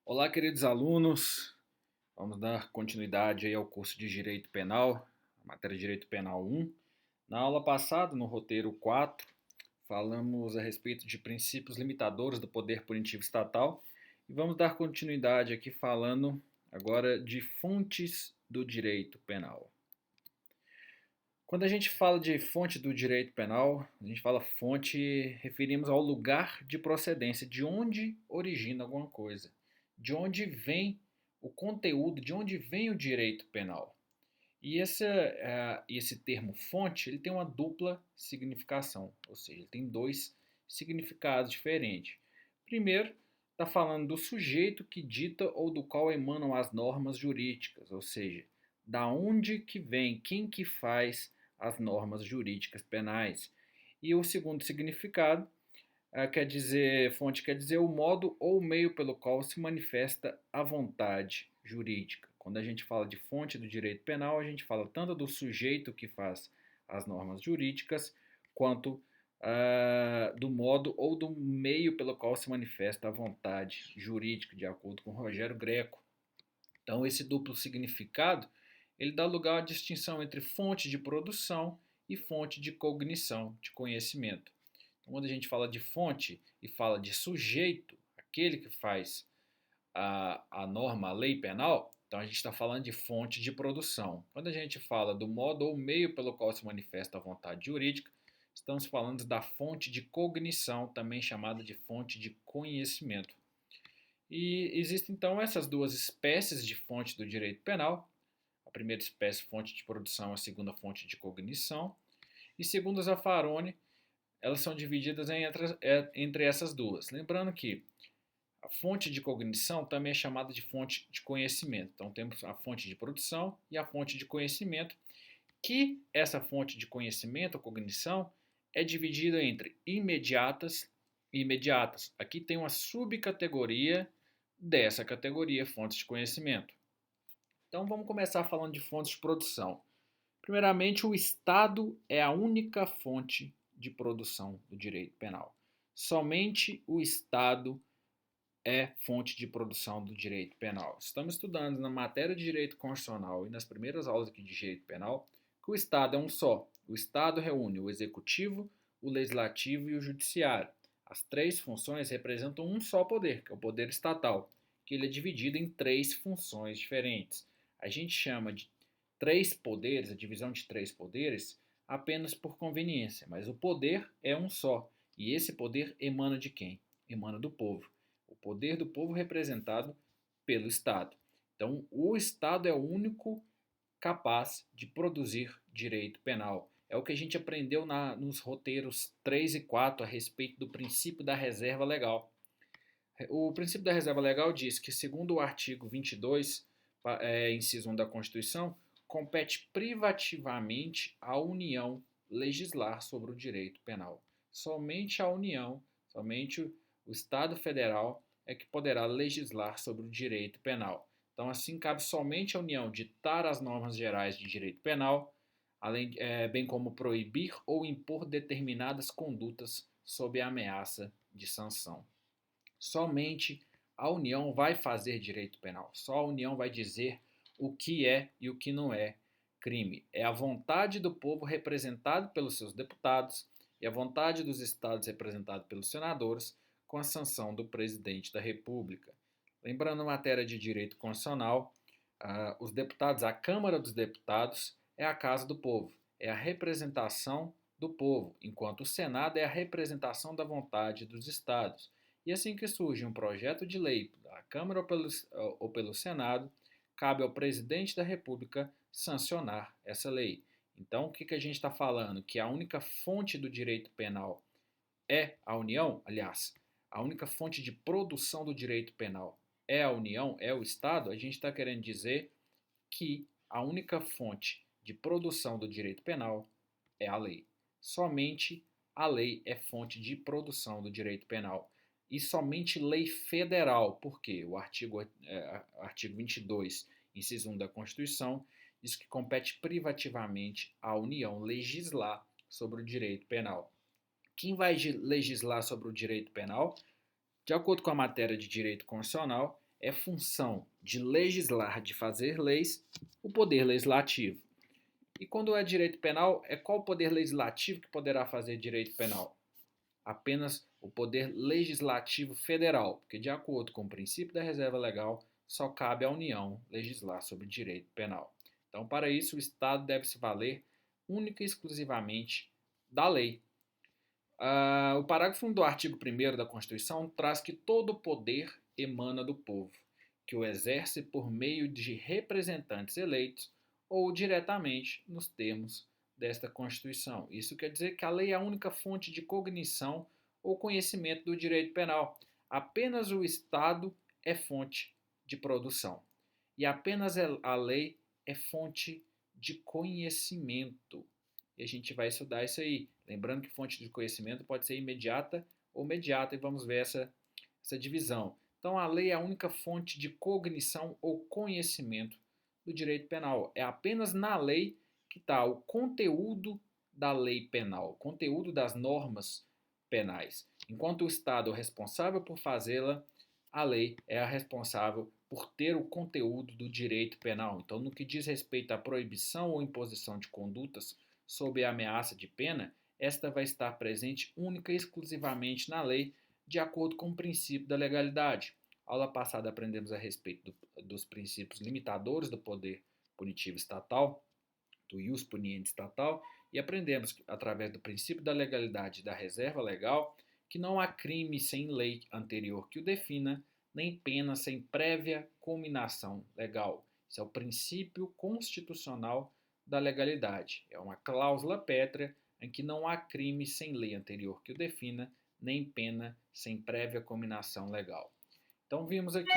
Olá, queridos alunos. Vamos dar continuidade aí ao curso de Direito Penal, a matéria de Direito Penal 1. Na aula passada, no roteiro 4, falamos a respeito de princípios limitadores do poder punitivo estatal e vamos dar continuidade aqui falando agora de fontes do direito penal. Quando a gente fala de fonte do direito penal, a gente fala fonte, referimos ao lugar de procedência, de onde origina alguma coisa, de onde vem o conteúdo, de onde vem o direito penal. E esse termo fonte ele tem uma dupla significação, ou seja, ele tem dois significados diferentes. Primeiro, está falando do sujeito que dita ou do qual emanam as normas jurídicas, ou seja, da onde que vem, quem que faz as normas jurídicas penais. E o segundo significado fonte quer dizer o modo ou meio pelo qual se manifesta a vontade jurídica. Quando a gente fala de fonte do direito penal, a gente fala tanto do sujeito que faz as normas jurídicas, quanto do modo ou do meio pelo qual se manifesta a vontade jurídica, de acordo com Rogério Greco. Então, esse duplo significado, ele dá lugar à distinção entre fonte de produção e fonte de cognição, de conhecimento. Então, quando a gente fala de fonte e fala de sujeito, aquele que faz a norma, a lei penal, então a gente está falando de fonte de produção. Quando a gente fala do modo ou meio pelo qual se manifesta a vontade jurídica, estamos falando da fonte de cognição, também chamada de fonte de conhecimento. E existem então essas duas espécies de fonte do direito penal. A primeira espécie, fonte de produção, a segunda, fonte de cognição. E segundo Zaffaroni, elas são divididas entre essas duas. Lembrando que a fonte de cognição também é chamada de fonte de conhecimento. Então temos a fonte de produção e a fonte de conhecimento, que essa fonte de conhecimento, ou cognição, é dividida entre imediatas e imediatas. Aqui tem uma subcategoria dessa categoria, fontes de conhecimento. Então vamos começar falando de fontes de produção. Primeiramente, o Estado é a única fonte de produção do direito penal. Somente o Estado é fonte de produção do direito penal. Estamos estudando na matéria de direito constitucional e nas primeiras aulas aqui de direito penal que o Estado é um só. O Estado reúne o executivo, o legislativo e o judiciário. As três funções representam um só poder, que é o poder estatal, que ele é dividido em três funções diferentes. A gente chama de três poderes, a divisão de três poderes, apenas por conveniência, mas o poder é um só. E esse poder emana de quem? Emana do povo. O poder do povo representado pelo Estado. Então, o Estado é o único capaz de produzir direito penal. É o que a gente aprendeu nos roteiros 3 e 4 a respeito do princípio da reserva legal. O princípio da reserva legal diz que, segundo o artigo 22, inciso 1 da Constituição, compete privativamente à União legislar sobre o direito penal. Somente a União, somente o Estado Federal é que poderá legislar sobre o direito penal. Então, assim, cabe somente à União ditar as normas gerais de direito penal, bem como proibir ou impor determinadas condutas sob a ameaça de sanção. Somente a União vai fazer direito penal. Só a União vai dizer o que é e o que não é crime. É a vontade do povo representado pelos seus deputados e a vontade dos estados representada pelos senadores com a sanção do presidente da República. Lembrando, em matéria de direito constitucional, os deputados, a Câmara dos Deputados é a casa do povo, é a representação do povo, enquanto o Senado é a representação da vontade dos estados. E assim que surge um projeto de lei da Câmara ou pelo Senado, cabe ao presidente da República sancionar essa lei. Então, o que a gente está falando? Que a única fonte do direito penal é a União? Aliás, a única fonte de produção do direito penal é a União, é o Estado? A gente está querendo dizer que a única fonte de produção do direito penal é a lei. Somente a lei é fonte de produção do direito penal. E somente lei federal, porque artigo 22, inciso 1 da Constituição, diz que compete privativamente à União legislar sobre o direito penal. Quem vai legislar sobre o direito penal? De acordo com a matéria de direito constitucional, é função de legislar, de fazer leis, o poder legislativo. E quando é direito penal, é qual o poder legislativo que poderá fazer direito penal? Apenas o poder legislativo federal, porque de acordo com o princípio da reserva legal, só cabe à União legislar sobre direito penal. Então, para isso, o Estado deve se valer única e exclusivamente da lei. O parágrafo 1 do artigo 1º da Constituição traz que todo o poder emana do povo, que o exerce por meio de representantes eleitos ou diretamente nos termos desta Constituição. Isso quer dizer que a lei é a única fonte de cognição ou conhecimento do direito penal. Apenas o Estado é fonte de produção. E apenas a lei é fonte de conhecimento. E a gente vai estudar isso aí. Lembrando que fonte de conhecimento pode ser imediata ou mediata, e vamos ver essa divisão. Então, a lei é a única fonte de cognição ou conhecimento do direito penal. É apenas na lei que está o conteúdo da lei penal, o conteúdo das normas penais. Enquanto o Estado é o responsável por fazê-la, a lei é a responsável por ter o conteúdo do direito penal. Então, no que diz respeito à proibição ou imposição de condutas sob a ameaça de pena, esta vai estar presente única e exclusivamente na lei, de acordo com o princípio da legalidade. Aula passada aprendemos a respeito dos princípios limitadores do poder punitivo estatal, do ius puniendi estatal, e aprendemos, através do princípio da legalidade e da reserva legal, que não há crime sem lei anterior que o defina, nem pena sem prévia culminação legal. Isso é o princípio constitucional da legalidade. É uma cláusula pétrea em que não há crime sem lei anterior que o defina, nem pena sem prévia culminação legal. Então vimos aqui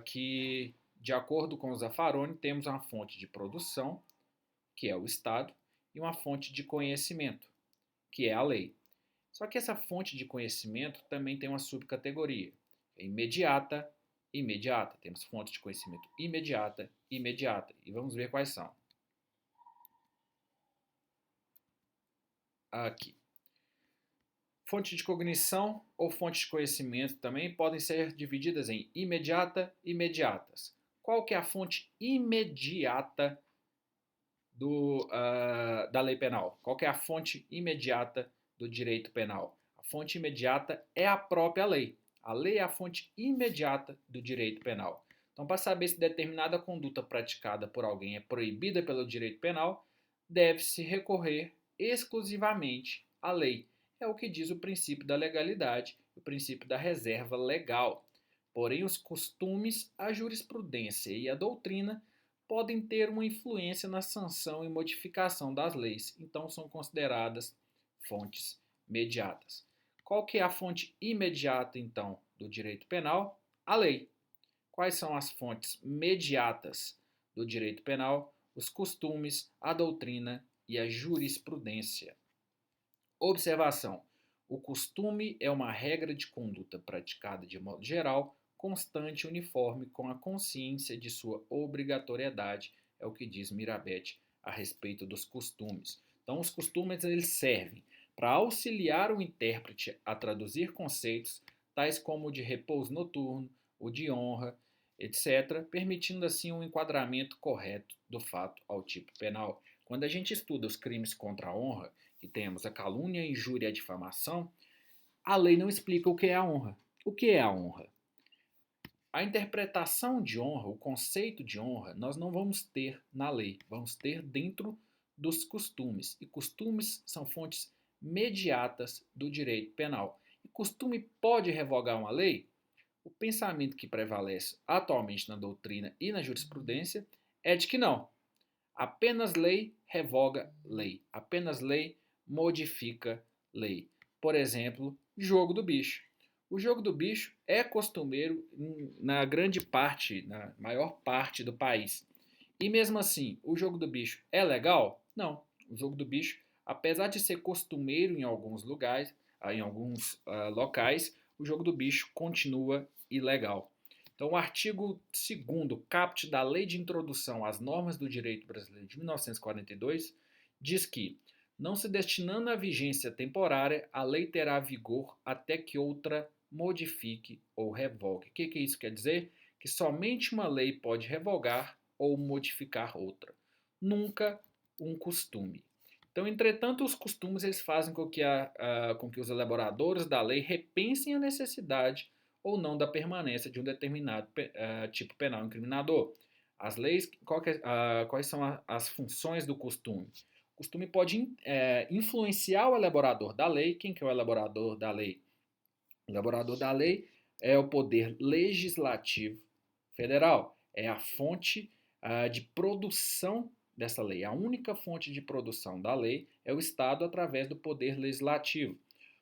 que, de acordo com o Zaffaroni, temos uma fonte de produção, que é o Estado, e uma fonte de conhecimento, que é a lei. Só que essa fonte de conhecimento também tem uma subcategoria, imediata e imediata. Temos fonte de conhecimento imediata e imediata, e vamos ver quais são. Aqui. Fonte de cognição ou fonte de conhecimento também podem ser divididas em imediata e imediatas. Qual que é a fonte imediata da lei penal? Qual que é a fonte imediata do direito penal? A fonte imediata é a própria lei. A lei é a fonte imediata do direito penal. Então, para saber se determinada conduta praticada por alguém é proibida pelo direito penal, deve-se recorrer exclusivamente à lei. É o que diz o princípio da legalidade, o princípio da reserva legal. Porém, os costumes, a jurisprudência e a doutrina podem ter uma influência na sanção e modificação das leis, então são consideradas fontes mediatas. Qual que é a fonte imediata, então, do direito penal? A lei. Quais são as fontes mediatas do direito penal? Os costumes, a doutrina e a jurisprudência. Observação: o costume é uma regra de conduta praticada de modo geral, constante e uniforme, com a consciência de sua obrigatoriedade, é o que diz Mirabete a respeito dos costumes. Então, os costumes eles servem para auxiliar o intérprete a traduzir conceitos, tais como o de repouso noturno, o de honra, etc., permitindo assim um enquadramento correto do fato ao tipo penal. Quando a gente estuda os crimes contra a honra, que temos a calúnia, a injúria e a difamação, a lei não explica o que é a honra. O que é a honra? A interpretação de honra, o conceito de honra, nós não vamos ter na lei, vamos ter dentro dos costumes. E costumes são fontes mediatas do direito penal. E costume pode revogar uma lei? O pensamento que prevalece atualmente na doutrina e na jurisprudência é de que não. Apenas lei revoga lei. Apenas lei modifica lei. Por exemplo, jogo do bicho. O jogo do bicho é costumeiro na grande parte, na maior parte do país. E mesmo assim, o jogo do bicho é legal? Não. O jogo do bicho, apesar de ser costumeiro em alguns lugares, em alguns locais, o jogo do bicho continua ilegal. Então, o artigo 2º, caput da Lei de Introdução às Normas do Direito Brasileiro de 1942, diz que, não se destinando à vigência temporária, a lei terá vigor até que outra modifique ou revogue. O que isso quer dizer? Que somente uma lei pode revogar ou modificar outra, nunca um costume. Então, entretanto, os costumes eles fazem com que os elaboradores da lei repensem a necessidade ou não da permanência de um determinado tipo penal incriminador. As leis, quais são as funções do costume? O costume pode influenciar o elaborador da lei. Quem que é o elaborador da lei? O elaborador da lei é o poder legislativo federal, é a fonte de produção dessa lei. A única fonte de produção da lei é o Estado através do poder legislativo.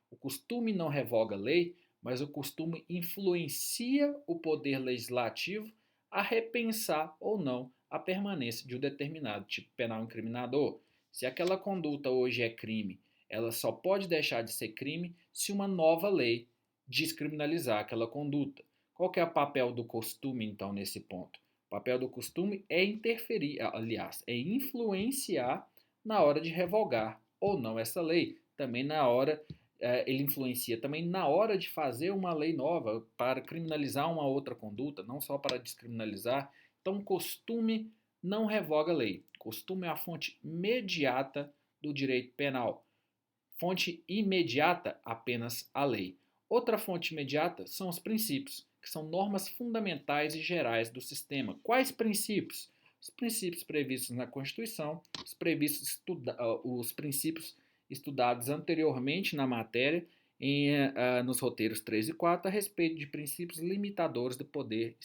O costume não revoga a lei, mas o costume influencia o poder legislativo a repensar ou não a permanência de um determinado tipo penal incriminador. Se aquela conduta hoje é crime, ela só pode deixar de ser crime se uma nova lei descriminalizar aquela conduta. Qual que é o papel do costume, então, nesse ponto? O papel do costume é interferir, aliás, é influenciar na hora de revogar ou não essa lei. Também na hora, ele influencia também na hora de fazer uma lei nova para criminalizar uma outra conduta, não só para descriminalizar. Então, costume não revoga a lei. Costume é a fonte imediata do direito penal. Fonte imediata, apenas a lei. Outra fonte imediata são os princípios, que são normas fundamentais e gerais do sistema. Quais princípios? Os princípios previstos na Constituição, os princípios estudados anteriormente na matéria, nos roteiros 3 e 4, a respeito de princípios limitadores do poder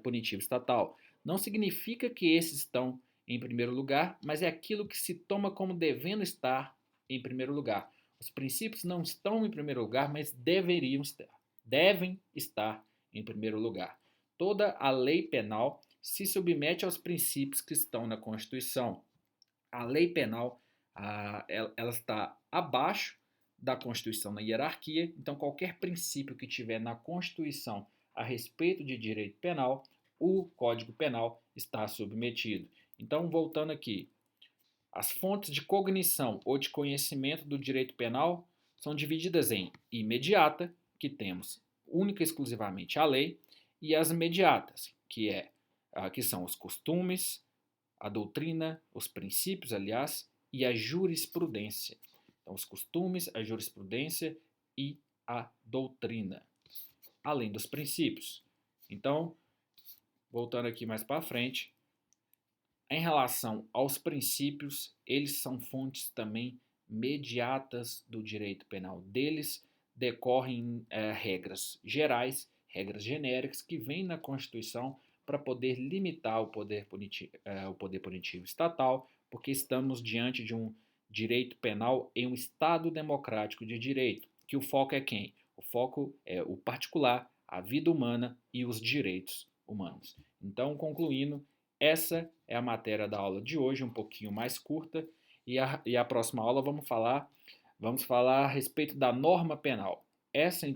punitivo estatal. Não significa que esses estão em primeiro lugar, mas é aquilo que se toma como devendo estar em primeiro lugar. Os princípios não estão em primeiro lugar, mas deveriam estar. Devem estar em primeiro lugar. Toda a lei penal se submete aos princípios que estão na Constituição. A lei penal, ela está abaixo da Constituição na hierarquia, então qualquer princípio que tiver na Constituição a respeito de direito penal, o Código Penal está submetido. Então, voltando aqui, as fontes de cognição ou de conhecimento do direito penal são divididas em imediata, que temos única e exclusivamente a lei, e as imediatas, que são os costumes, a doutrina, os princípios, aliás, e a jurisprudência. Então, os costumes, a jurisprudência e a doutrina, além dos princípios. Então, voltando aqui mais para frente, em relação aos princípios, eles são fontes também mediatas do direito penal. Deles decorrem regras gerais, regras genéricas que vêm na Constituição para poder limitar o poder punitivo estatal, porque estamos diante de um direito penal em um Estado democrático de direito, que o foco é quem? O foco é o particular, a vida humana e os direitos humanos. Então, concluindo, essa é a matéria da aula de hoje, um pouquinho mais curta, e a próxima aula vamos falar a respeito da norma penal. Essas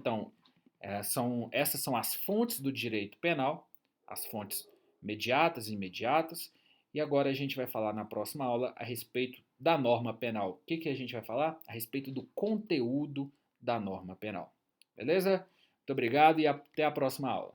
são as fontes do direito penal, as fontes mediatas e imediatas, e agora a gente vai falar na próxima aula a respeito da norma penal. O que a gente vai falar? A respeito do conteúdo da norma penal. Beleza? Muito obrigado e até a próxima aula.